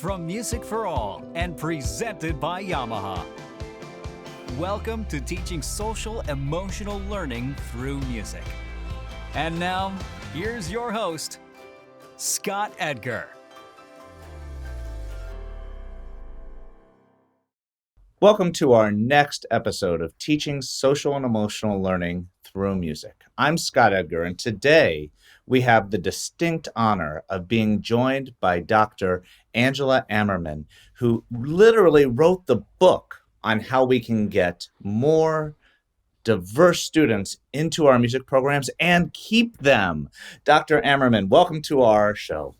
from Music for All and presented by Yamaha. Welcome to teaching social emotional learning through music. And now, here's your host, Scott Edgar. Welcome to our next episode of Teaching Social and Emotional Learning Through Music. I'm Scott Edgar, and today we have the distinct honor of being joined by Dr. Angela Ammerman, who literally wrote the book on how we can get more diverse students into our music programs and keep them. Dr. Ammerman, welcome to our show.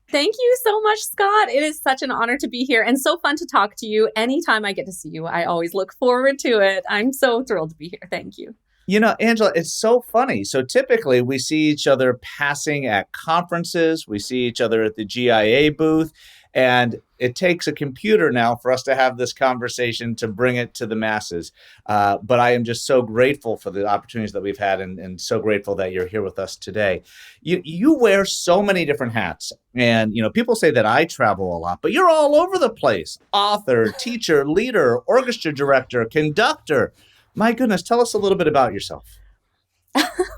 Thank you so much, Scott. It is such an honor to be here and so fun to talk to you. Anytime I get to see you, I always look forward to it. I'm so thrilled to be here. Thank you. You know, Angela, it's so funny. So typically we see each other passing at conferences. We see each other at the GIA booth. And it takes a computer now for us to have this conversation to bring it to the masses. But I am just so grateful for the opportunities that we've had and so grateful that you're here with us today. You wear so many different hats. And, you know, people say that I travel a lot, but you're all over the place. Author, teacher, leader, orchestra director, conductor. My goodness, tell us a little bit about yourself.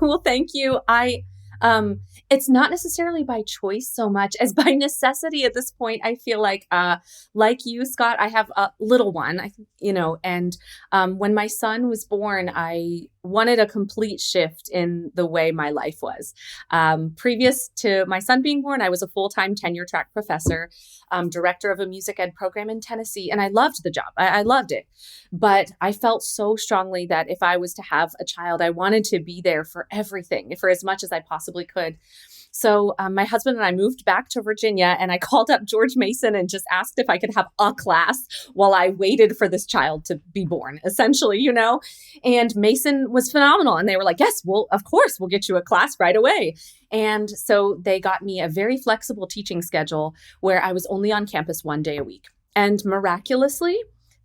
Well, thank you. It's not necessarily by choice so much as by necessity at this point. I feel like you, Scott, I have a little one, and when my son was born, I wanted a complete shift in the way my life was. Previous to my son being born, I was a full-time tenure track professor, director of a music ed program in Tennessee, and I loved the job. I loved it. But I felt so strongly that if I was to have a child, I wanted to be there for everything, for as much as I possibly could. So my husband and I moved back to Virginia, and I called up George Mason and just asked if I could have a class while I waited for this child to be born, essentially, and Mason was phenomenal. And they were like, yes, well, of course, we'll get you a class right away. And so they got me a very flexible teaching schedule where I was only on campus 1 day a week. And miraculously,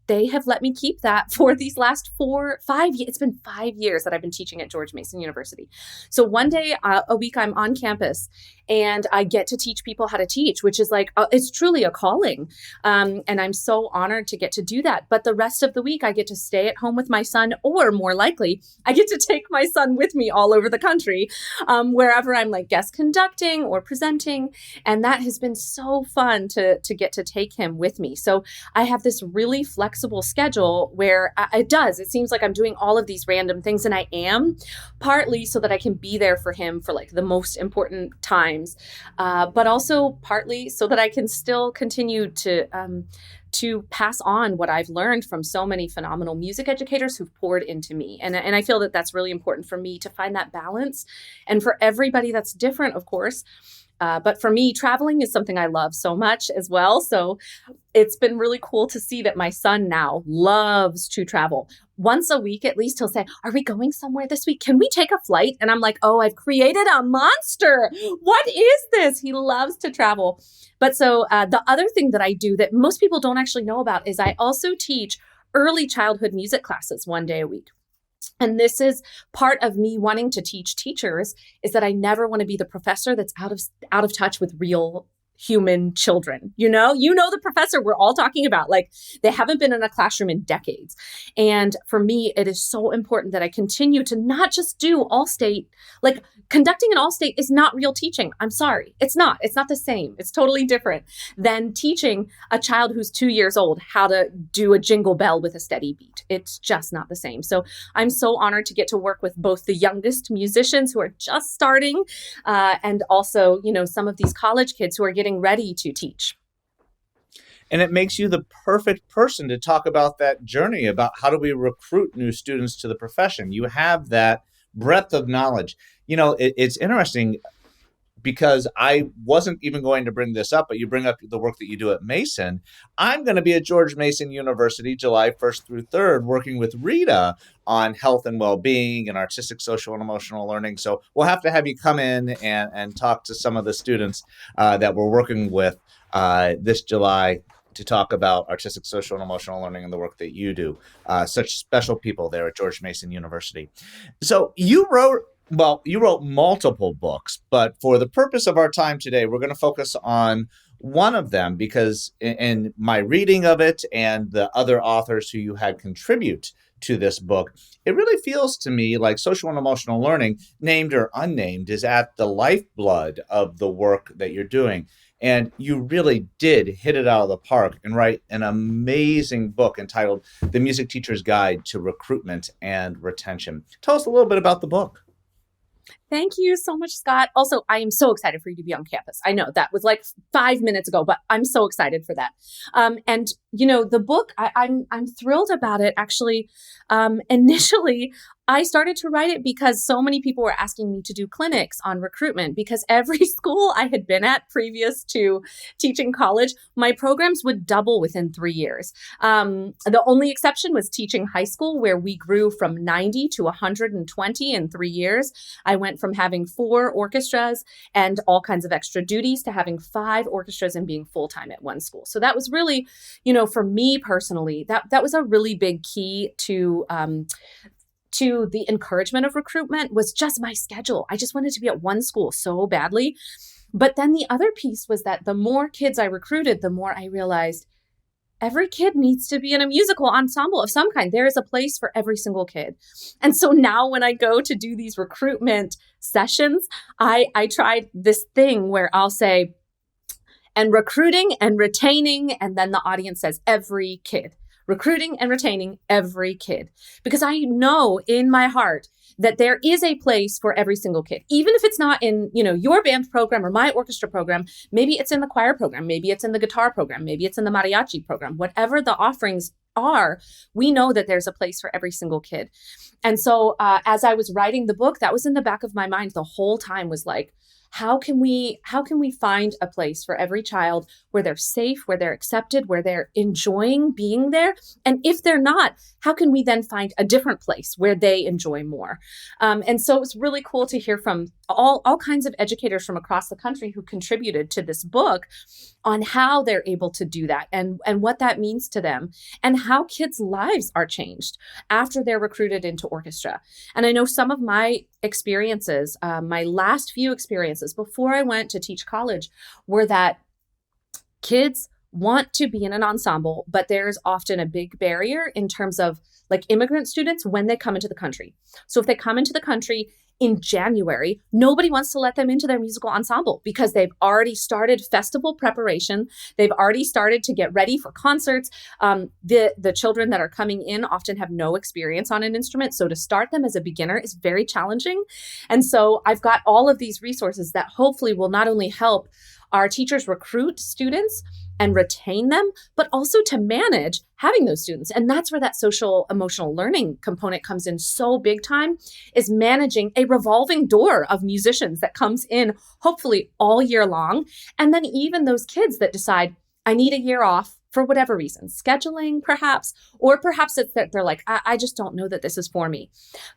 they have let me keep that for these last 5 years. It's been 5 years that I've been teaching at George Mason University. So 1 day a week I'm on campus and I get to teach people how to teach, which is like, it's truly a calling. And I'm so honored to get to do that. But the rest of the week I get to stay at home with my son, or more likely, I get to take my son with me all over the country, wherever I'm like guest conducting or presenting. And that has been so fun to get to take him with me. So I have this really flexible schedule where it seems like I'm doing all of these random things, and I am, partly so that I can be there for him for like the most important times, but also partly so that I can still continue to pass on what I've learned from so many phenomenal music educators who've poured into me. And I feel that that's really important for me to find that balance, and for everybody that's different, of course. But for me, traveling is something I love so much as well. So it's been really cool to see that my son now loves to travel. Once a week, at least, he'll say, are we going somewhere this week? Can we take a flight? And I'm like, oh, I've created a monster. What is this? He loves to travel. But so the other thing that I do that most people don't actually know about is I also teach early childhood music classes 1 day a week. And this is part of me wanting to teach teachers, is that I never want to be the professor that's out of touch with real human children. The professor we're all talking about, like they haven't been in a classroom in decades. And for me, it is so important that I continue to not just do all-state, like conducting an all-state is not real teaching. I'm sorry. It's not the same. It's totally different than teaching a child who's 2 years old how to do a jingle bell with a steady beat. It's just not the same. So I'm so honored to get to work with both the youngest musicians who are just starting, and also, some of these college kids who are getting ready to teach. And it makes you the perfect person to talk about that journey, about how do we recruit new students to the profession. You have that breadth of knowledge. It's interesting because I wasn't even going to bring this up, but you bring up the work that you do at Mason. I'm going to be at George Mason University July 1st through 3rd, working with Rita on health and well-being and artistic, social, and emotional learning. So we'll have to have you come in and talk to some of the students that we're working with this July to talk about artistic, social, and emotional learning and the work that you do. Such special people there at George Mason University. So you wrote multiple books, but for the purpose of our time today, we're going to focus on One of them, because in my reading of it and the other authors who you had contribute to this book, it really feels to me like social and emotional learning, named or unnamed, is at the lifeblood of the work that you're doing. And you really did hit it out of the park and write an amazing book entitled The Music Teacher's Guide to Recruitment and Retention. Tell us a little bit about the book. Thank you so much, Scott. Also, I am so excited for you to be on campus. I know that was like 5 minutes ago, but I'm so excited for that. And the book, I'm thrilled about it. Actually, initially, I started to write it because so many people were asking me to do clinics on recruitment, because every school I had been at previous to teaching college, my programs would double within 3 years. The only exception was teaching high school, where we grew from 90 to 120 in 3 years. I went from having 4 orchestras and all kinds of extra duties to having 5 orchestras and being full-time at one school. So that was really, for me personally, that was a really big key to the encouragement of recruitment, was just my schedule. I just wanted to be at one school so badly. But then the other piece was that the more kids I recruited, the more I realized every kid needs to be in a musical ensemble of some kind. There is a place for every single kid. And so now when I go to do these recruitment sessions, I tried this thing where I'll say, and recruiting and retaining, and then the audience says every kid. Recruiting and retaining every kid. Because I know in my heart that there is a place for every single kid. Even if it's not in, your band program or my orchestra program, maybe it's in the choir program, maybe it's in the guitar program, maybe it's in the mariachi program. Whatever the offerings are, we know that there's a place for every single kid. And so as I was writing the book, that was in the back of my mind the whole time, was like, how can we find a place for every child where they're safe, where they're accepted, where they're enjoying being there? And if they're not, how can we then find a different place where they enjoy more? And so it was really cool to hear from all kinds of educators from across the country who contributed to this book on how they're able to do that and what that means to them, and how kids' lives are changed after they're recruited into orchestra. And I know some of my experiences, my last few experiences before I went to teach college, were that kids want to be in an ensemble, but there's often a big barrier in terms of like immigrant students when they come into the country. So if they come into the country in January, nobody wants to let them into their musical ensemble because they've already started festival preparation. They've already started to get ready for concerts. The children that are coming in often have no experience on an instrument. So to start them as a beginner is very challenging. And so I've got all of these resources that hopefully will not only help our teachers recruit students and retain them, but also to manage having those students. And that's where that social emotional learning component comes in so big time, is managing a revolving door of musicians that comes in hopefully all year long. And then even those kids that decide, I need a year off for whatever reason, scheduling perhaps, or perhaps it's that they're like, I just don't know that this is for me.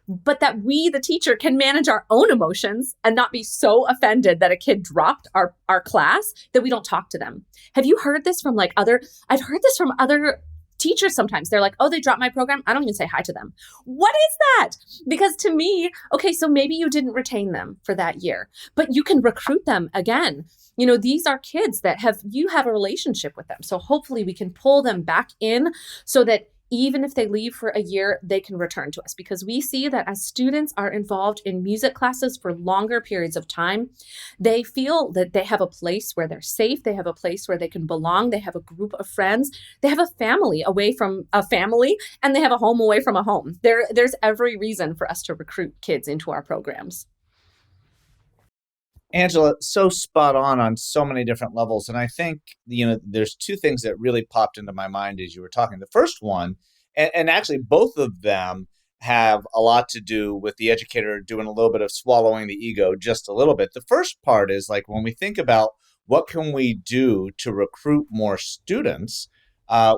But that we, the teacher, can manage our own emotions and not be so offended that a kid dropped our class that we don't talk to them. Have you heard this from I've heard this from other teachers sometimes. They're like, oh, they dropped my program. I don't even say hi to them. What is that? Because to me, okay, so maybe you didn't retain them for that year, but you can recruit them again. These are kids that you have a relationship with them. So hopefully we can pull them back in so that even if they leave for a year, they can return to us, because we see that as students are involved in music classes for longer periods of time, they feel that they have a place where they're safe. They have a place where they can belong. They have a group of friends. They have a family away from a family, and they have a home away from a home. There's every reason for us to recruit kids into our programs. Angela, so spot on so many different levels. And I think, there's 2 things that really popped into my mind as you were talking. The first one, and actually both of them have a lot to do with the educator doing a little bit of swallowing the ego just a little bit. The first part is like, when we think about what can we do to recruit more students,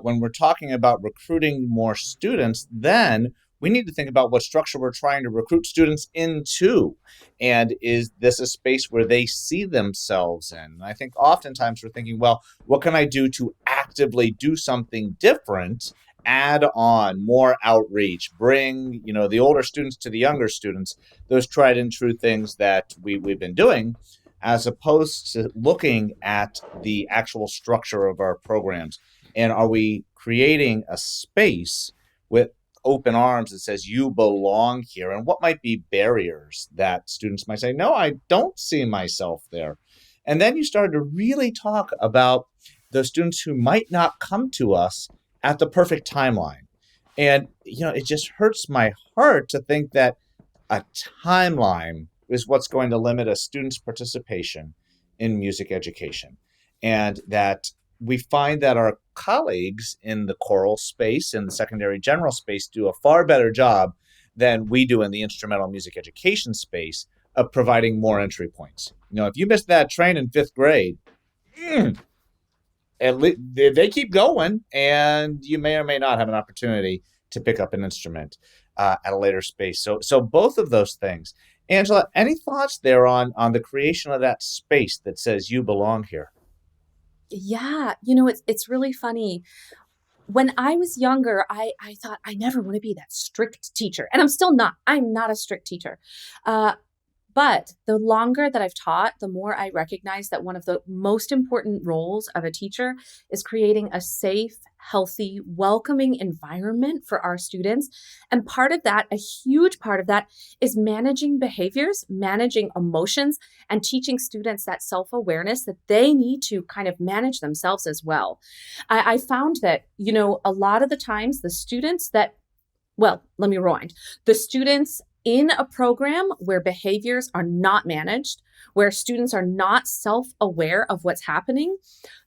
when we're talking about recruiting more students, then we need to think about what structure we're trying to recruit students into. And is this a space where they see themselves in? And I think oftentimes we're thinking, well, what can I do to actively do something different, add on more outreach, bring, the older students to the younger students, those tried and true things that we've been doing. as opposed to looking at the actual structure of our programs? And are we creating a space with open arms that says you belong here? And what might be barriers that students might say, no, I don't see myself there? And then you start to really talk about the students who might not come to us at the perfect timeline. And, it just hurts my heart to think that a timeline is what's going to limit a student's participation in music education. And that we find that our colleagues in the choral space and the secondary general space do a far better job than we do in the instrumental music education space of providing more entry points. If you missed that train in fifth grade, they keep going, and you may or may not have an opportunity to pick up an instrument at a later space. So both of those things. Angela, any thoughts there on the creation of that space that says you belong here? Yeah, it's really funny. When I was younger, I thought I never want to be that strict teacher. And I'm still not. I'm not a strict teacher. But the longer that I've taught, the more I recognize that one of the most important roles of a teacher is creating a safe, healthy, welcoming environment for our students. And part of that, a huge part of that, is managing behaviors, managing emotions, and teaching students that self-awareness that they need to kind of manage themselves as well. I found that, a lot of the times the students that, well, let me rewind. The students in a program where behaviors are not managed, where students are not self-aware of what's happening,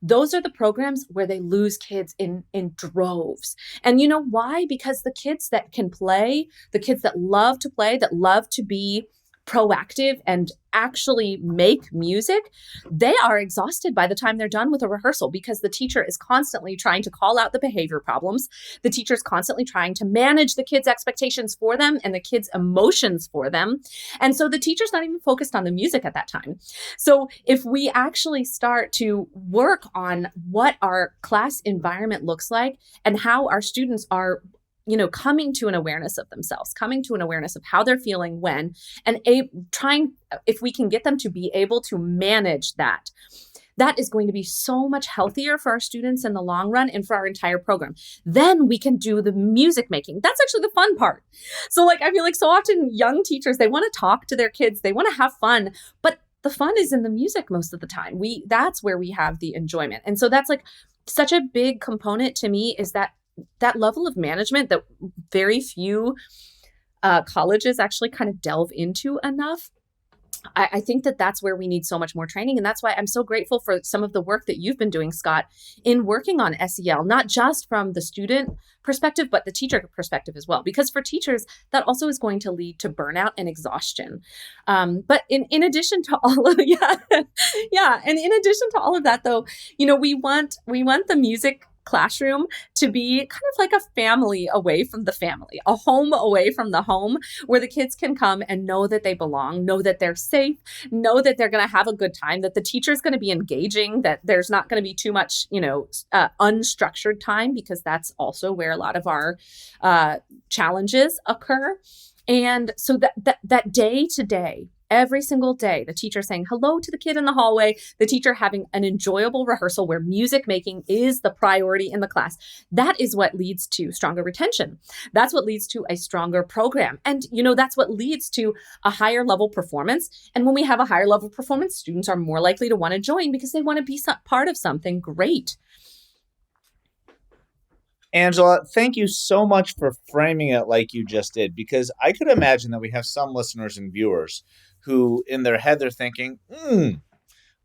those are the programs where they lose kids in droves. And you know why? Because the kids that can play, the kids that love to play, that love to be proactive and actually make music, they are exhausted by the time they're done with a rehearsal because the teacher is constantly trying to call out the behavior problems. The teacher is constantly trying to manage the kids' expectations for them and the kids' emotions for them. And so the teacher's not even focused on the music at that time. So if we actually start to work on what our class environment looks like and how our students are coming to an awareness of themselves, coming to an awareness of how they're feeling when, and trying, if we can get them to be able to manage that, that is going to be so much healthier for our students in the long run and for our entire program. Then we can do the music making. That's actually the fun part. So I feel like so often young teachers, they want to talk to their kids, they want to have fun, but the fun is in the music most of the time. That's where we have the enjoyment. And so that's such a big component to me, is that level of management that very few colleges actually kind of delve into enough. I think that that's where we need so much more training. And that's why I'm so grateful for some of the work that you've been doing, Scott, in working on SEL, not just from the student perspective, but the teacher perspective as well. Because for teachers, that also is going to lead to burnout and exhaustion. But in addition to all of, and in addition to all of that, though, we want the music classroom to be kind of like a family away from the family, a home away from the home, where the kids can come and know that they belong, know that they're safe, know that they're going to have a good time, that the teacher's going to be engaging, that there's not going to be too much, unstructured time, because that's also where a lot of our challenges occur. And so that day to day, every single day, the teacher saying hello to the kid in the hallway, the teacher having an enjoyable rehearsal where music making is the priority in the class. That is what leads to stronger retention. That's what leads to a stronger program. And, that's what leads to a higher level performance. And when we have a higher level performance, students are more likely to want to join because they want to be part of something great. Angela, thank you so much for framing it like you just did, because I could imagine that we have some listeners and viewers who in their head they're thinking,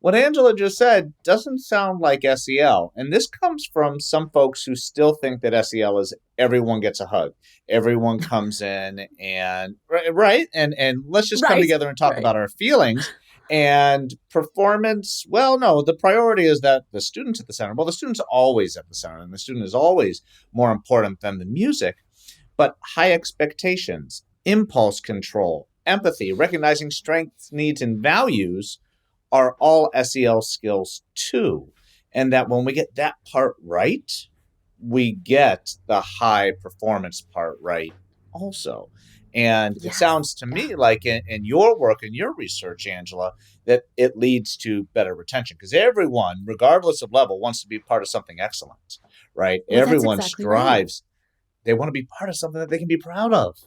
what Angela just said doesn't sound like SEL. And this comes from some folks who still think that SEL is everyone gets a hug. Everyone comes in and, right? And let's just come together and talk about our feelings. And performance, well, no, the priority is that the student's at the center. Well, the student's always at the center, and the student is always more important than the music. But high expectations, impulse control, empathy, recognizing strengths, needs, and values are all SEL skills too. And that when we get that part right, we get the high performance part right also. And it Yes. sounds to Yeah. me like in your work and your research, Angela, that it leads to better retention because everyone, regardless of level, wants to be part of something excellent, right? Well, that's Everyone exactly right. strives. They want to be part of something that they can be proud of.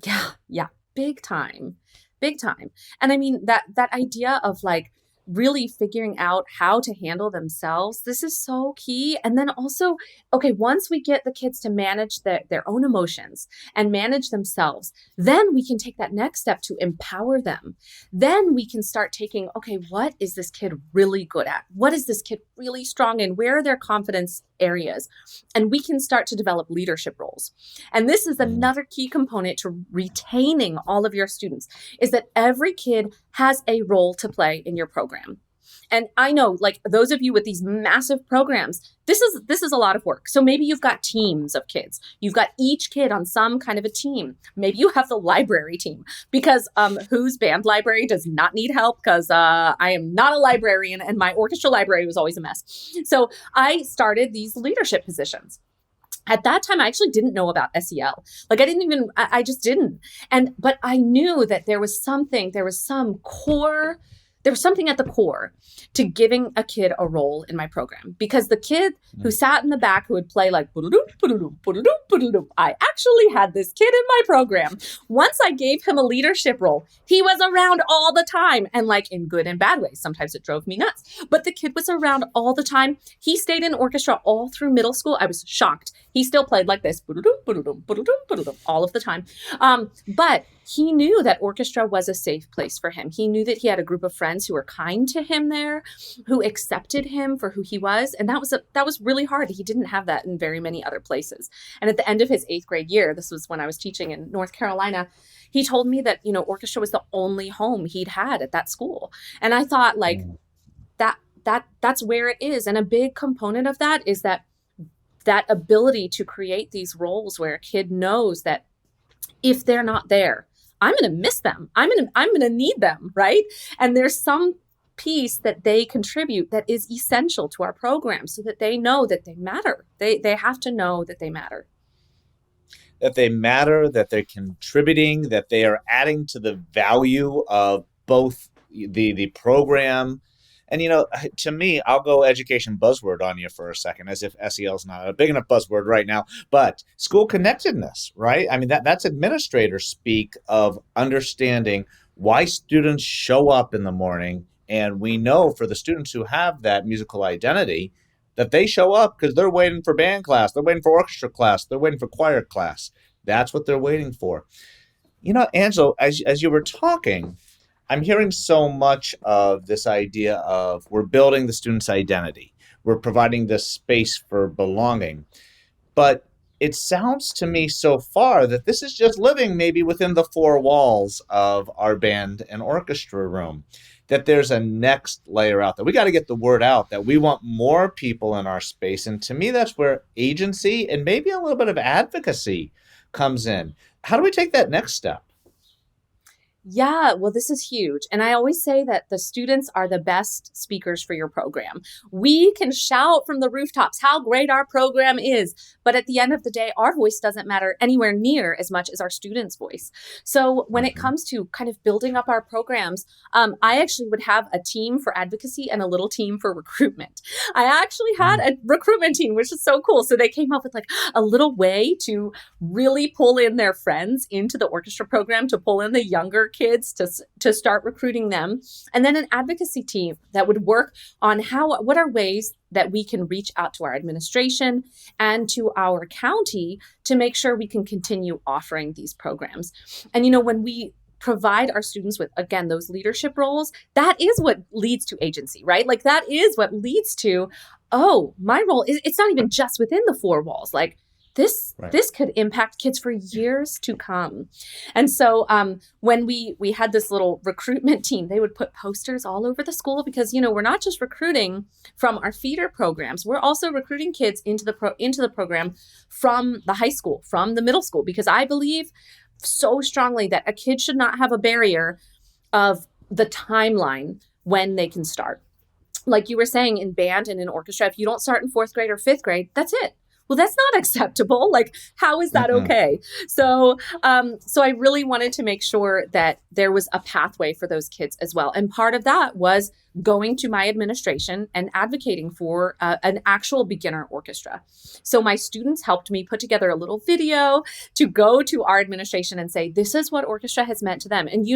Yeah, yeah, big time. Big time. And I mean that idea of like really figuring out how to handle themselves, this is so key. And then also, okay, once we get the kids to manage their own emotions and manage themselves, then we can take that next step to empower them. Then we can start taking, okay, what is this kid really good at? What is this kid really strong in? Where are their confidence areas? And we can start to develop leadership roles. And this is Mm. another key component to retaining all of your students is that every kid has a role to play in your program. And I know, like those of you with these massive programs, this is a lot of work. So maybe you've got teams of kids. You've got each kid on some kind of a team. Maybe you have the library team because whose band library does not need help because I am not a librarian and my orchestra library was always a mess. So I started these leadership positions. At that time, I actually didn't know about SEL. Like I just didn't. But I knew that there was some core, there was something at the core to giving a kid a role in my program. Because the kid who sat in the back who would play like, I actually had this kid in my program. Once I gave him a leadership role, he was around all the time and like in good and bad ways. Sometimes it drove me nuts, but the kid was around all the time. He stayed in orchestra all through middle school. I was shocked. He still played like this all of the time. But he knew that orchestra was a safe place for him. He knew that he had a group of friends who were kind to him there, who accepted him for who he was. And that was really hard. He didn't have that in very many other places. And at the end of his 8th grade year, this was when I was teaching in North Carolina, he told me that, orchestra was the only home he'd had at that school. And I thought like that's where it is. And a big component of that is that ability to create these roles where a kid knows that if they're not there, I'm going to miss them. I'm going to need them, right? And there's some piece that they contribute that is essential to our program so that they know that they matter. They have to know that they matter. That they matter, that they're contributing, that they are adding to the value of both the program. And, to me, I'll go education buzzword on you for a second, as if SEL is not a big enough buzzword right now, but school connectedness, right? I mean, that's administrator speak of understanding why students show up in the morning. And we know for the students who have that musical identity that they show up because they're waiting for band class, they're waiting for orchestra class, they're waiting for choir class. That's what they're waiting for. Angela, as you were talking, I'm hearing so much of this idea of we're building the student's identity. We're providing this space for belonging. But it sounds to me so far that this is just living maybe within the 4 walls of our band and orchestra room, that there's a next layer out there. We got to get the word out that we want more people in our space. And to me, that's where agency and maybe a little bit of advocacy comes in. How do we take that next step? Yeah, well, this is huge. And I always say that the students are the best speakers for your program. We can shout from the rooftops how great our program is. But at the end of the day, our voice doesn't matter anywhere near as much as our students' voice. So when it comes to kind of building up our programs, I actually would have a team for advocacy and a little team for recruitment. I actually had a recruitment team, which is so cool. So they came up with like a little way to really pull in their friends into the orchestra program, to pull in the younger kids to start recruiting them, and then an advocacy team that would work on what are ways that we can reach out to our administration and to our county to make sure we can continue offering these programs. And when we provide our students with, again, those leadership roles, that is what leads to agency, right? Like that is what leads to, oh, my role is, it's not even just within the 4 walls. Like this could impact kids for years to come. And so when we had this little recruitment team, they would put posters all over the school because, we're not just recruiting from our feeder programs. We're also recruiting kids into the program from the high school, from the middle school, because I believe so strongly that a kid should not have a barrier of the timeline when they can start. Like you were saying, in band and in orchestra, if you don't start in 4th grade or 5th grade, that's it. well, that's not acceptable. Like, how is that Mm-mm. okay? So I really wanted to make sure that there was a pathway for those kids as well. And part of that was going to my administration and advocating for an actual beginner orchestra. So my students helped me put together a little video to go to our administration and say, this is what orchestra has meant to them. And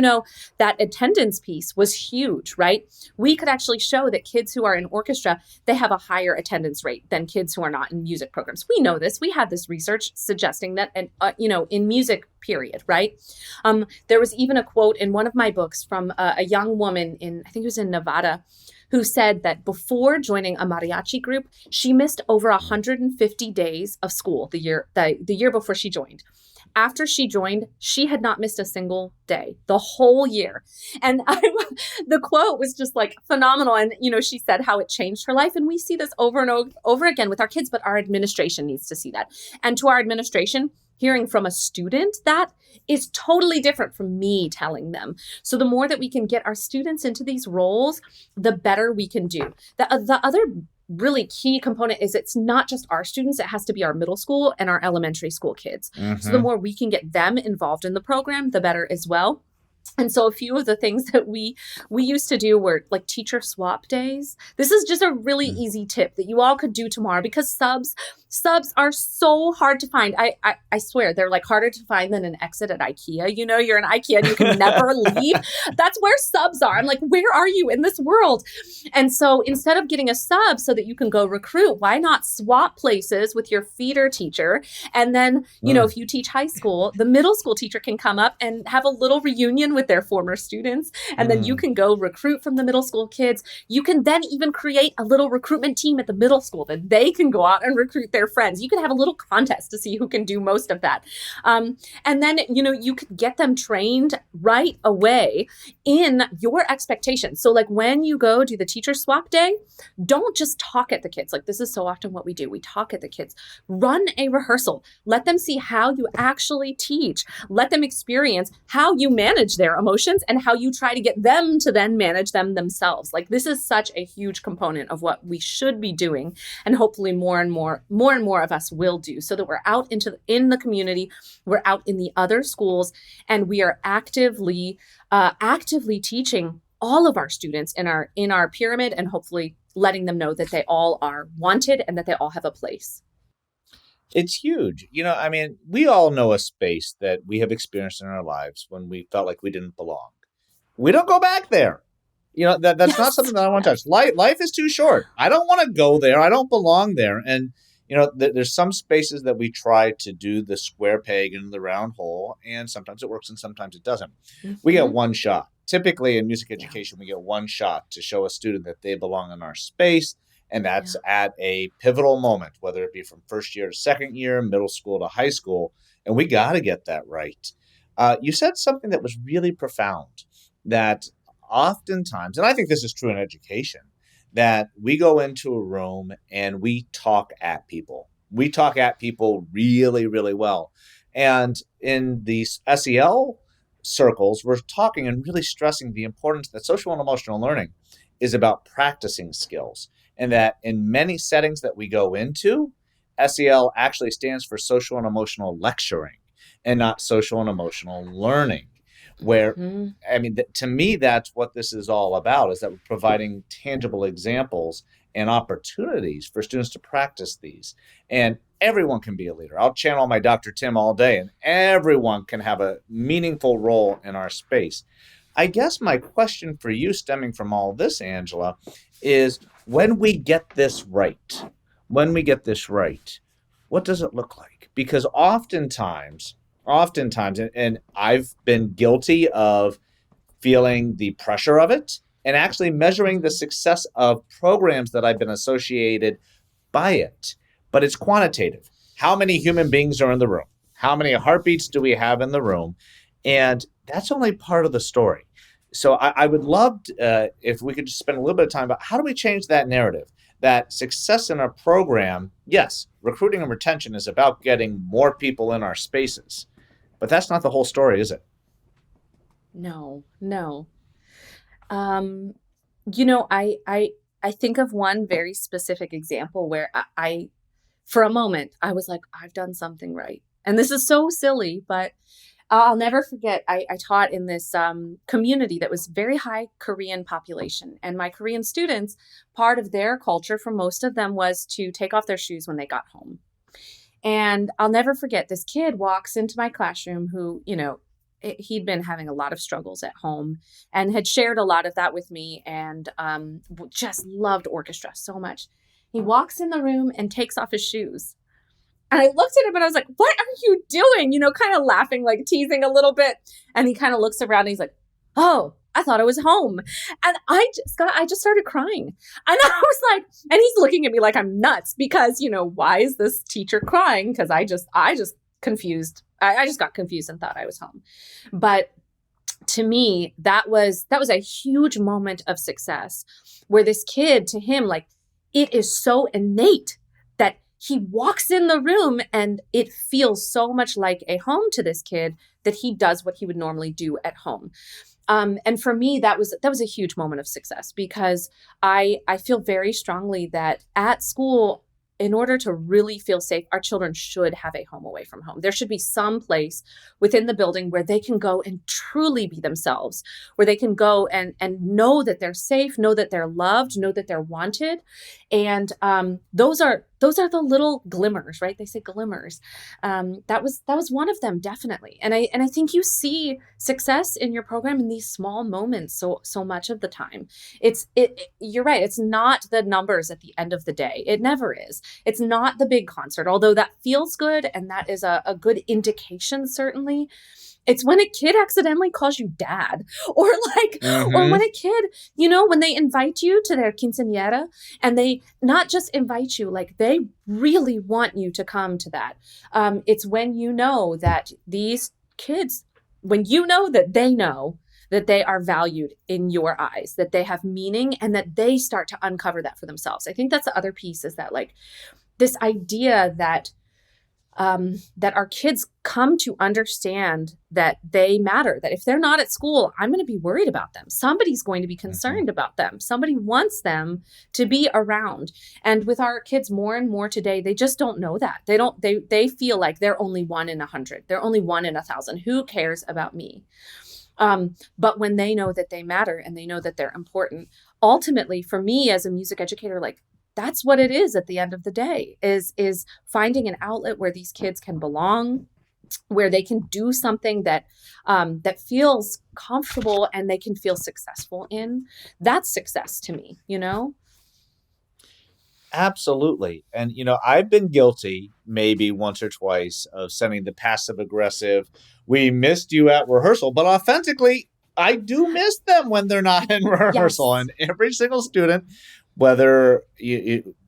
that attendance piece was huge, right? We could actually show that kids who are in orchestra, they have a higher attendance rate than kids who are not in music programs. We know this. We had this research suggesting that, in music, period, right? There was even a quote in one of my books from a young woman I think it was in Nevada, who said that before joining a mariachi group, she missed over 150 days of school the year before she joined. After she joined, she had not missed a single day the whole year. And the quote was just like phenomenal. And, she said how it changed her life. And we see this over and over again with our kids, but our administration needs to see that. And to our administration, hearing from a student, that is totally different from me telling them. So the more that we can get our students into these roles, the better we can do. The other really key component is it's not just our students, it has to be our middle school and our elementary school kids. Mm-hmm. So the more we can get them involved in the program, the better as well. And so a few of the things that we used to do were like teacher swap days. This is just a really easy tip that you all could do tomorrow, because subs are so hard to find. I swear they're like harder to find than an exit at IKEA. You're in IKEA and you can never leave. That's where subs are. I'm like, where are you in this world? And so instead of getting a sub so that you can go recruit, why not swap places with your feeder teacher? And then, if you teach high school, the middle school teacher can come up and have a little reunion with their former students. And then you can go recruit from the middle school kids. You can then even create a little recruitment team at the middle school that they can go out and recruit their friends. You can have a little contest to see who can do most of that. And then, you could get them trained right away in your expectations. So like when you go do the teacher swap day, don't just talk at the kids. Like this is so often what we do. We talk at the kids. Run a rehearsal. Let them see how you actually teach. Let them experience how you manage their emotions and how you try to get them to then manage them themselves. Like this is such a huge component of what we should be doing. And hopefully more and more of us will do, so that we're out in the community, we're out in the other schools, and we are actively teaching all of our students in our pyramid, and hopefully letting them know that they all are wanted and that they all have a place. It's huge. We all know a space that we have experienced in our lives when we felt like we didn't belong. We don't go back there. That's Yes. not something that I want to touch. Life is too short. I don't want to go there. I don't belong there. And, there's some spaces that we try to do the square peg into the round hole, and sometimes it works and sometimes it doesn't. Mm-hmm. We get one shot. Typically in music education, we get one shot to show a student that they belong in our space. And that's at a pivotal moment, whether it be from first year to second year, middle school to high school. And we got to get that right. You said something that was really profound, that oftentimes, and I think this is true in education, that we go into a room and we talk at people. We talk at people really, really well. And in these SEL circles, we're talking and really stressing the importance that social and emotional learning is about practicing skills. And that in many settings that we go into, SEL actually stands for social and emotional lecturing and not social and emotional learning. Where, to me, that's what this is all about, is that we're providing tangible examples and opportunities for students to practice these. And everyone can be a leader. I'll channel my Dr. Tim all day, and everyone can have a meaningful role in our space. I guess my question for you, stemming from all this, Angela, is when we get this right, what does it look like? Because oftentimes, and I've been guilty of feeling the pressure of it and actually measuring the success of programs that I've been associated by it. But it's quantitative. How many human beings are in the room? How many heartbeats do we have in the room? And that's only part of the story. So I would love if we could just spend a little bit of time about how do we change that narrative, that success in our program, yes, recruiting and retention is about getting more people in our spaces, but that's not the whole story, is it? No. I think of one very specific example where I for a moment, I was like, I've done something right. And this is so silly, but I'll never forget. I taught in this community that was very high Korean population. And my Korean students, part of their culture for most of them was to take off their shoes when they got home. And I'll never forget, this kid walks into my classroom who, he'd been having a lot of struggles at home and had shared a lot of that with me, and just loved orchestra so much. He walks in the room and takes off his shoes. And I looked at him and I was like, what are you doing? Kind of laughing, like teasing a little bit. And he kind of looks around and he's like, oh, I thought I was home. And I just started crying. And I was like, and he's looking at me like I'm nuts because, why is this teacher crying? Because I just confused. I just got confused and thought I was home. But to me, that was a huge moment of success where this kid, to him, like, it is so innate that he walks in the room and it feels so much like a home to this kid that he does what he would normally do at home. And for me, that was a huge moment of success because I feel very strongly that at school, in order to really feel safe, our children should have a home away from home. There should be some place within the building where they can go and truly be themselves, where they can go and know that they're safe, know that they're loved, know that they're wanted. And those are the little glimmers, right? They say glimmers. That was one of them, definitely. And I think you see success in your program in these small moments so much of the time. You're right. It's not the numbers at the end of the day. It never is. It's not the big concert, although that feels good and that is a good indication, certainly. It's when a kid accidentally calls you dad, or or when a kid, when they invite you to their quinceañera and they not just invite you, like they really want you to come to that. It's when you know that these kids, when you know that they are valued in your eyes, that they have meaning, and that they start to uncover that for themselves. I think that's the other piece, is that like this idea that our kids come to understand that they matter, that if they're not at school, I'm going to be worried about them. Somebody's going to be concerned about them. Somebody wants them to be around. And with our kids more and more today, they just don't know that. They feel like they're only 1 in 100. They're only 1 in 1,000. Who cares about me? But when they know that they matter and they know that they're important, ultimately for me as a music educator, like that's what it is at the end of the day, is finding an outlet where these kids can belong, where they can do something that feels comfortable and they can feel successful in. That's success to me, Absolutely. And, I've been guilty maybe once or twice of sending the passive aggressive, we missed you at rehearsal, but authentically, I do miss them when they're not in rehearsal. Yes. And every single student, whether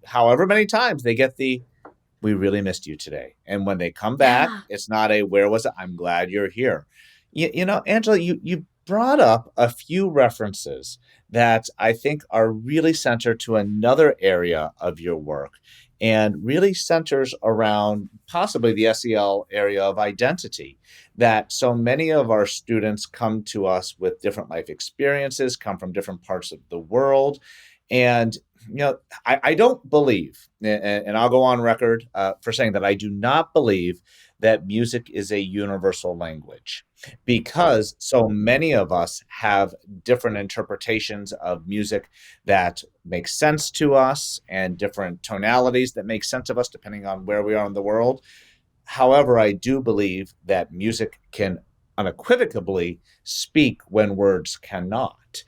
however many times they get we really missed you today. And when they come back, It's not a, where was it? I'm glad you're here. Angela, you brought up a few references that I think are really centered to another area of your work, and really centers around possibly the SEL area of identity, that so many of our students come to us with different life experiences, come from different parts of the world. And, I don't believe, and I'll go on record for saying that I do not believe that music is a universal language, because so many of us have different interpretations of music that make sense to us, and different tonalities that make sense of us depending on where we are in the world. However, I do believe that music can unequivocally speak when words cannot.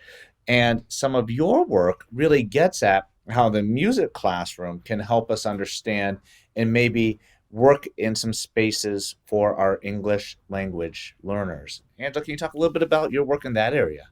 And some of your work really gets at how the music classroom can help us understand and maybe work in some spaces for our English language learners. Angela, can you talk a little bit about your work in that area?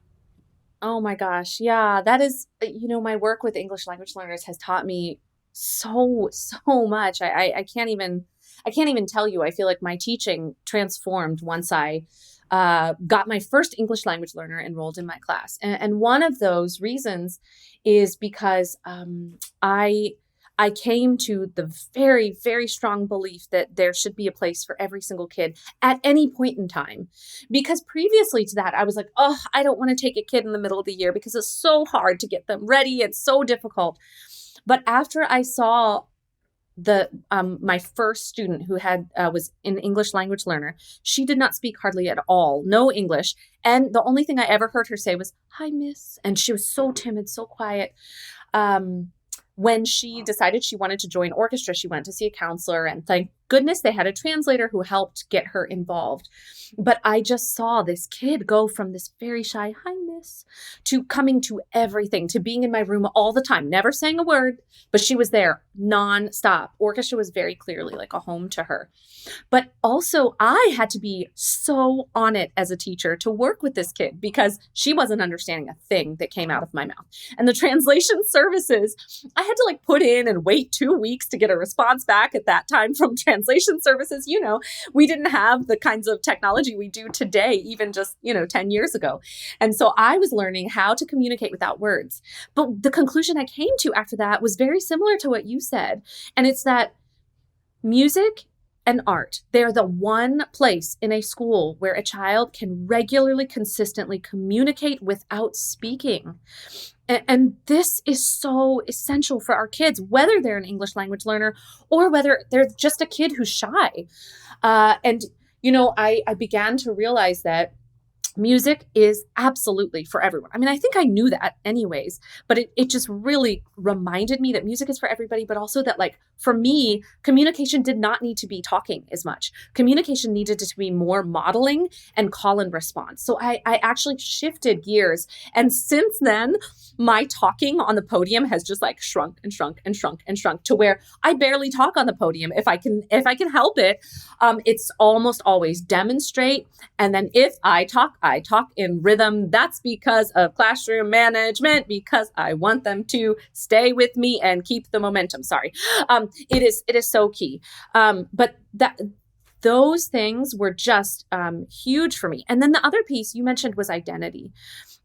Oh my gosh. Yeah, that is, my work with English language learners has taught me so much. I can't even tell you. I feel like my teaching transformed once I got my first English language learner enrolled in my class. And one of those reasons is because I came to the very, very strong belief that there should be a place for every single kid at any point in time. Because previously to that, I was like, oh, I don't want to take a kid in the middle of the year because it's so hard to get them ready. It's so difficult. But after I saw my first student who had was an English language learner. She did not speak hardly at all, no English. And the only thing I ever heard her say was, "Hi, miss." And she was so timid, so quiet. When she decided she wanted to join orchestra, she went to see a counselor, and thank goodness they had a translator who helped get her involved. But I just saw this kid go from this very shy, "Hi, miss," to coming to everything, to being in my room all the time, never saying a word, but she was there nonstop. Orchestra was very clearly like a home to her. But also, I had to be so on it as a teacher to work with this kid because she wasn't understanding a thing that came out of my mouth. And the translation services, I had to like put in and wait 2 weeks to get a response back at that time from translation services. You know, we didn't have the kinds of technology we do today, even just, 10 years ago. And so I was learning how to communicate without words. But the conclusion I came to after that was very similar to what you said. And it's that music and art, they're the one place in a school where a child can regularly, consistently communicate without speaking. And this is so essential for our kids, whether they're an English language learner or whether they're just a kid who's shy. I began to realize that music is absolutely for everyone. I mean, I think I knew that anyways, but it just really reminded me that music is for everybody, but also that like, for me, communication did not need to be talking as much. Communication needed to be more modeling and call and response. So I actually shifted gears. And since then, my talking on the podium has just like shrunk and shrunk and shrunk and shrunk to where I barely talk on the podium if I can help it. It's almost always demonstrate. And then if I talk in rhythm. That's because of classroom management, because I want them to stay with me and keep the momentum. Sorry. It is so key. But those things were just huge for me. And then the other piece you mentioned was identity.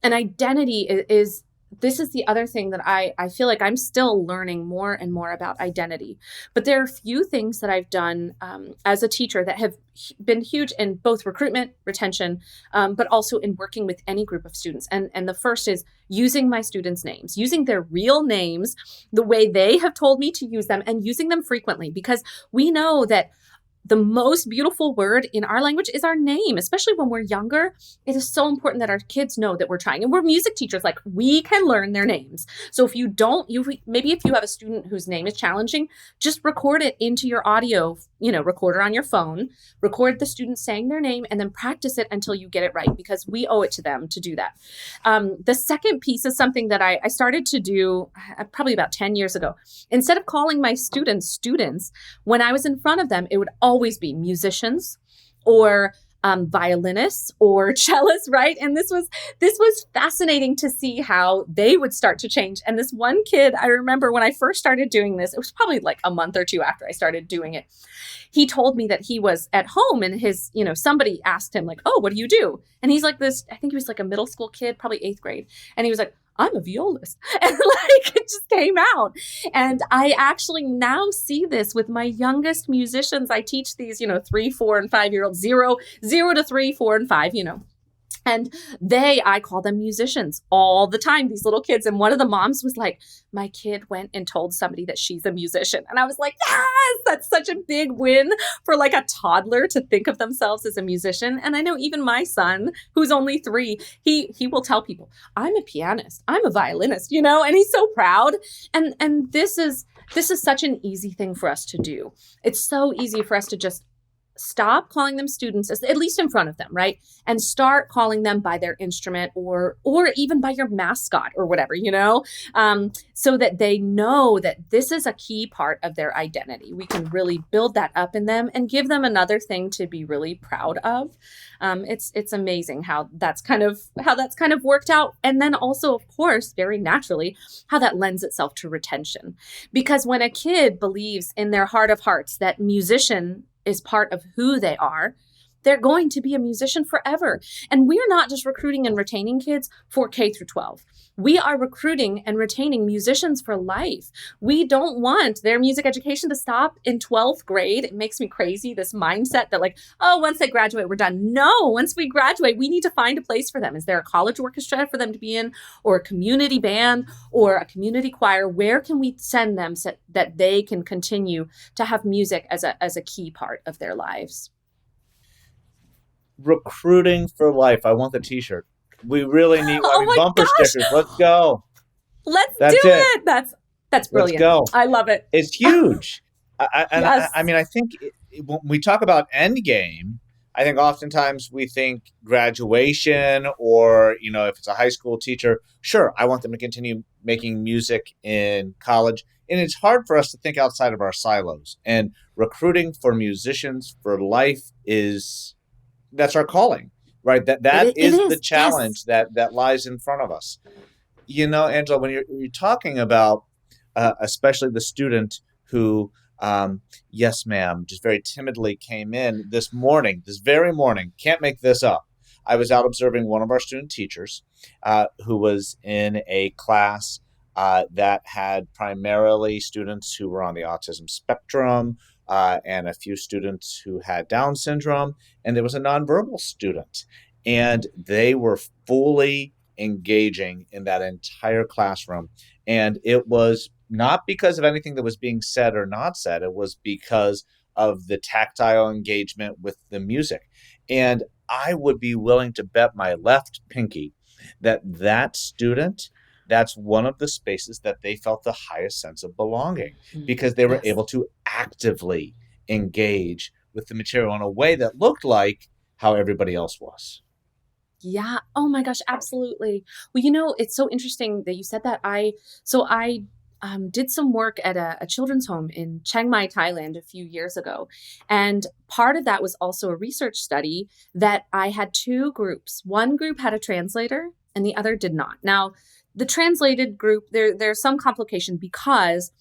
And identity is this is the other thing that I feel like I'm still learning more and more about identity. But there are a few things that I've done as a teacher that have been huge in both recruitment, retention, but also in working with any group of students. And the first is using my students' names, using their real names the way they have told me to use them, and using them frequently, because we know that the most beautiful word in our language is our name, especially when we're younger. It is so important that our kids know that we're trying. And we're music teachers, like we can learn their names. So if you don't, maybe if you have a student whose name is challenging, just record it into your audio, recorder on your phone, record the student saying their name, and then practice it until you get it right, because we owe it to them to do that. The second piece is something that I started to do probably about 10 years ago. Instead of calling my students, when I was in front of them, it would always be musicians or violinists or cellists, right? And this was fascinating to see how they would start to change. And this one kid, I remember when I first started doing this, it was probably like a month or two after I started doing it. He told me that he was at home and his, somebody asked him like, "Oh, what do you do?" And he's like this, I think he was like a middle school kid, probably 8th grade. And he was like, "I'm a violist." And like, it just came out. And I actually now see this with my youngest musicians. I teach these, 3, 4, and 5-year-olds, 0 to 3, 4, and 5, And I call them musicians all the time, these little kids. And one of the moms was like, "My kid went and told somebody that she's a musician." And I was like, yes, that's such a big win for like a toddler to think of themselves as a musician. And I know even my son, who's only 3, he will tell people, "I'm a pianist, I'm a violinist," and he's so proud. And this is such an easy thing for us to do. It's so easy for us to just stop calling them students, at least in front of them, right? And start calling them by their instrument or even by your mascot or whatever, so that they know that this is a key part of their identity. We can really build that up in them and give them another thing to be really proud of. It's amazing how that's kind of worked out. And then also, of course, very naturally, how that lends itself to retention. Because when a kid believes in their heart of hearts that musician is part of who they are, they're going to be a musician forever. And we're not just recruiting and retaining kids for K through 12. We are recruiting and retaining musicians for life. We don't want their music education to stop in 12th grade. It makes me crazy, this mindset that like, oh, once they graduate, we're done. No, once we graduate, we need to find a place for them. Is there a college orchestra for them to be in, or a community band, or a community choir? Where can we send them so that they can continue to have music as a key part of their lives? Recruiting for life. I want the t-shirt. We really need bumper stickers. Let's go. That's do it. That's brilliant. Let's go. I love it. It's huge. Yes. I think when we talk about end game, I think oftentimes we think graduation, or, if it's a high school teacher, sure, I want them to continue making music in college. And it's hard for us to think outside of our silos. And recruiting for musicians for life that's our calling, right? That is the challenge that lies in front of us. Angela, when you're talking about, especially the student who, yes, ma'am, just very timidly came in this very morning, can't make this up. I was out observing one of our student teachers who was in a class that had primarily students who were on the autism spectrum, and a few students who had Down syndrome, and there was a nonverbal student. And they were fully engaging in that entire classroom. And it was not because of anything that was being said or not said. It was because of the tactile engagement with the music. And I would be willing to bet my left pinky that student, that's one of the spaces that they felt the highest sense of belonging, because they were able to actively engage with the material in a way that looked like how everybody else was. Yeah. Oh my gosh, absolutely. Well, it's so interesting that you said that. I did some work at a children's home in Chiang Mai, Thailand a few years ago. And part of that was also a research study that I had two groups. One group had a translator and the other did not. Now, the translated group, there's some complication because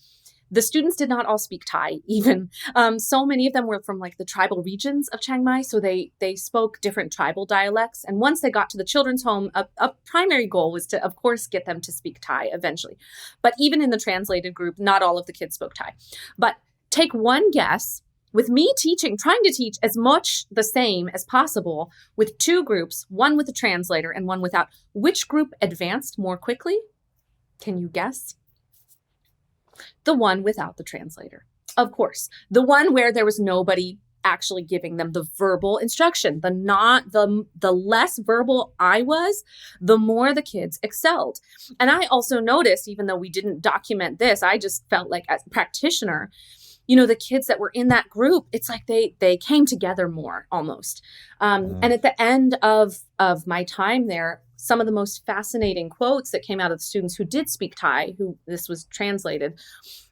the students did not all speak Thai even. So many of them were from like the tribal regions of Chiang Mai. So they spoke different tribal dialects. And once they got to the children's home, a primary goal was to, of course, get them to speak Thai eventually. But even in the translated group, not all of the kids spoke Thai. But take one guess, with me trying to teach as much the same as possible with two groups, one with a translator and one without, which group advanced more quickly? Can you guess? The one without the translator. Of course, the one where there was nobody actually giving them the verbal instruction. The less verbal I was, the more the kids excelled. And I also noticed, even though we didn't document this, I just felt like as a practitioner, the kids that were in that group, it's like they came together more almost. And at the end of my time there, some of the most fascinating quotes that came out of the students who did speak Thai, who this was translated.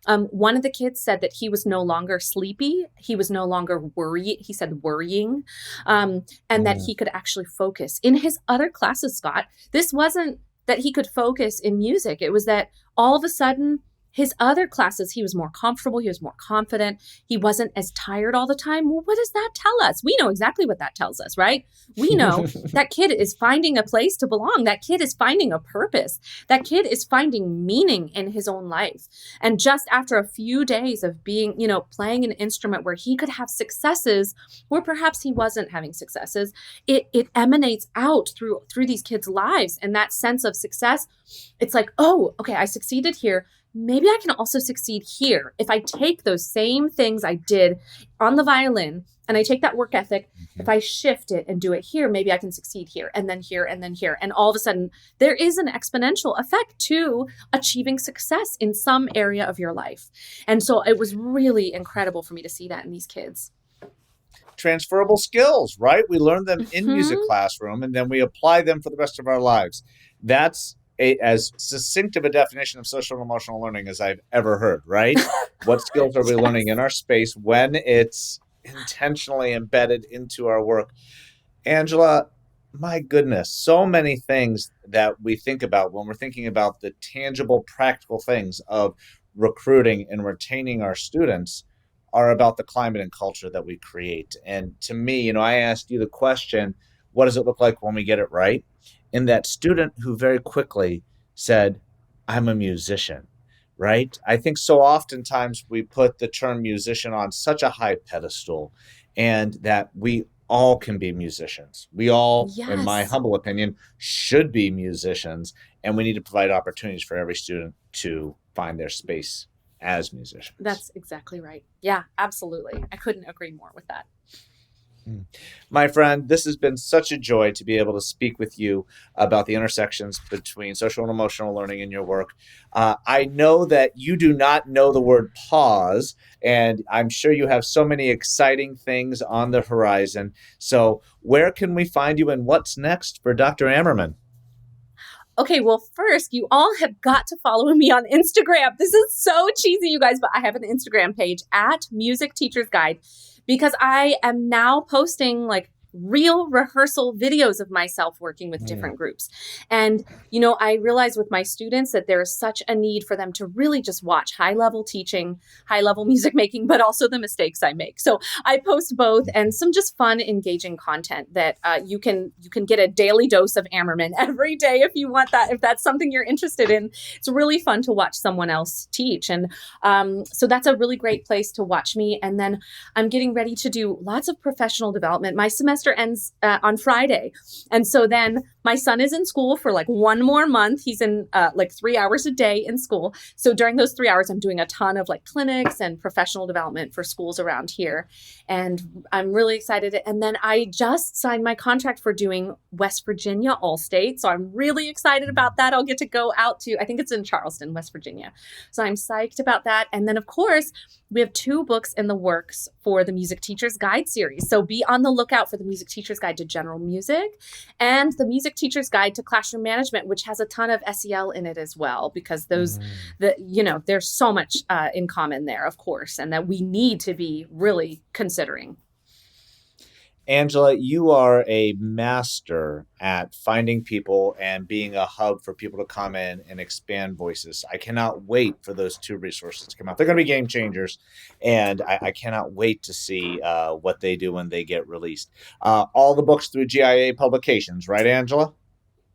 One of the kids said that he was no longer sleepy. He was no longer worried. He said worrying, and that he could actually focus. In his other classes, Scott, this wasn't that he could focus in music. It was that all of a sudden, his other classes, he was more comfortable. He was more confident. He wasn't as tired all the time. Well, what does that tell us? We know exactly what that tells us, right? We know that kid is finding a place to belong. That kid is finding a purpose. That kid is finding meaning in his own life. And just after a few days of being, playing an instrument where he could have successes, or perhaps he wasn't having successes, it emanates out through these kids' lives. And that sense of success, it's like, oh, okay, I succeeded here. Maybe I can also succeed here. If I take those same things I did on the violin and I take that work ethic, if I shift it and do it here, maybe I can succeed here and then here and then here. And all of a sudden, there is an exponential effect to achieving success in some area of your life. And so it was really incredible for me to see that in these kids. Transferable skills, right? We learn them in music classroom and then we apply them for the rest of our lives. That's as succinct of a definition of social and emotional learning as I've ever heard, right? What skills are we learning in our space when it's intentionally embedded into our work? Angela, my goodness, so many things that we think about when we're thinking about the tangible, practical things of recruiting and retaining our students. are about the climate and culture that we create. And to me, I asked you the question, what does it look like when we get it right? And that student who very quickly said, I'm a musician, right? I think so oftentimes we put the term musician on such a high pedestal, and that we all can be musicians. We all, in my Yes. humble opinion, should be musicians, and we need to provide opportunities for every student to find their space as musicians. That's exactly right. Yeah, absolutely. I couldn't agree more with that. My friend, this has been such a joy to be able to speak with you about the intersections between social and emotional learning in your work. I know that you do not know the word pause, and I'm sure you have so many exciting things on the horizon. So where can we find you, and what's next for Dr. Ammerman? Okay, well, first, you all have got to follow me on Instagram. This is so cheesy, you guys, but I have an Instagram page at Music Teachers Guide, because I am now posting like real rehearsal videos of myself working with different groups. And, I realize with my students that there is such a need for them to really just watch high-level teaching, high-level music making, but also the mistakes I make. So I post both, and some just fun, engaging content that you can get a daily dose of Ammerman every day if you want that, if that's something you're interested in. It's really fun to watch someone else teach. And so that's a really great place to watch me. And then I'm getting ready to do lots of professional development. My semester ends on Friday. And so then my son is in school for like one more month. He's in like 3 hours a day in school. So during those 3 hours, I'm doing a ton of like clinics and professional development for schools around here. And I'm really excited. And then I just signed my contract for doing West Virginia All-State. So I'm really excited about that. I'll get to go out to, I think it's in Charleston, West Virginia. So I'm psyched about that. And then, of course, we have 2 books in the works for the Music Teacher's Guide series. So be on the lookout for the Music Teacher's Guide to General Music and the Music Teacher's Guide to Classroom Management, which has a ton of SEL in it as well, because there's so much in common there, of course, and that we need to be really considering. Angela, you are a master at finding people and being a hub for people to come in and expand voices. I cannot wait for those 2 resources to come out. They're going to be game changers, and I cannot wait to see what they do when they get released. All the books through GIA Publications, right, Angela?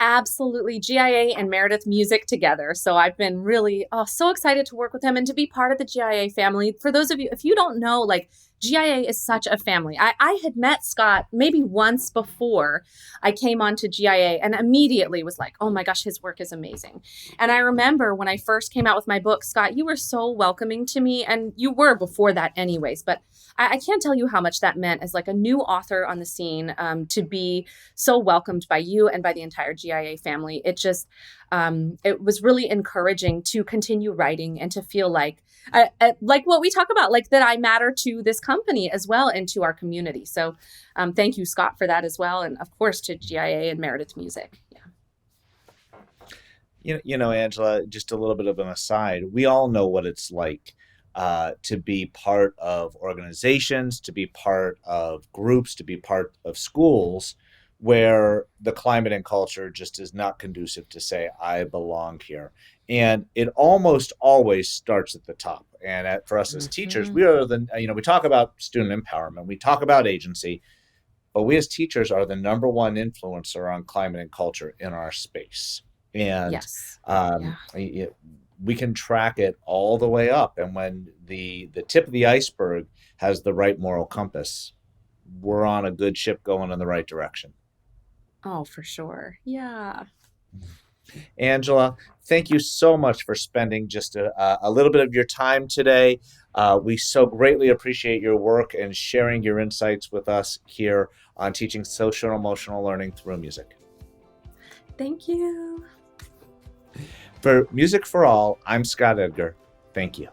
Absolutely. GIA and Meredith Music together. So I've been really so excited to work with them and to be part of the GIA family. For those of you, if you don't know, like GIA is such a family. I had met Scott maybe once before I came onto GIA and immediately was like, oh my gosh, his work is amazing. And I remember when I first came out with my book, Scott, you were so welcoming to me, and you were before that anyways, but I can't tell you how much that meant as like a new author on the scene, to be so welcomed by you and by the entire GIA family. It just, it was really encouraging to continue writing and to feel like what we talk about, like that I matter to this company as well and to our community. So thank you, Scott, for that as well. And of course to GIA and Meredith Music. Yeah. Angela, just a little bit of an aside. We all know what it's like to be part of organizations, to be part of groups, to be part of schools where the climate and culture just is not conducive to say, I belong here. And it almost always starts at the top. And for us as teachers, we are we talk about student empowerment, we talk about agency, but we as teachers are the number one influencer on climate and culture in our space. And Yes. we can track it all the way up. And when the tip of the iceberg has the right moral compass, we're on a good ship going in the right direction. Oh, for sure. Yeah. Angela, thank you so much for spending just a little bit of your time today. We so greatly appreciate your work and sharing your insights with us here on teaching social and emotional learning through music. Thank you. For Music for All, I'm Scott Edgar. Thank you.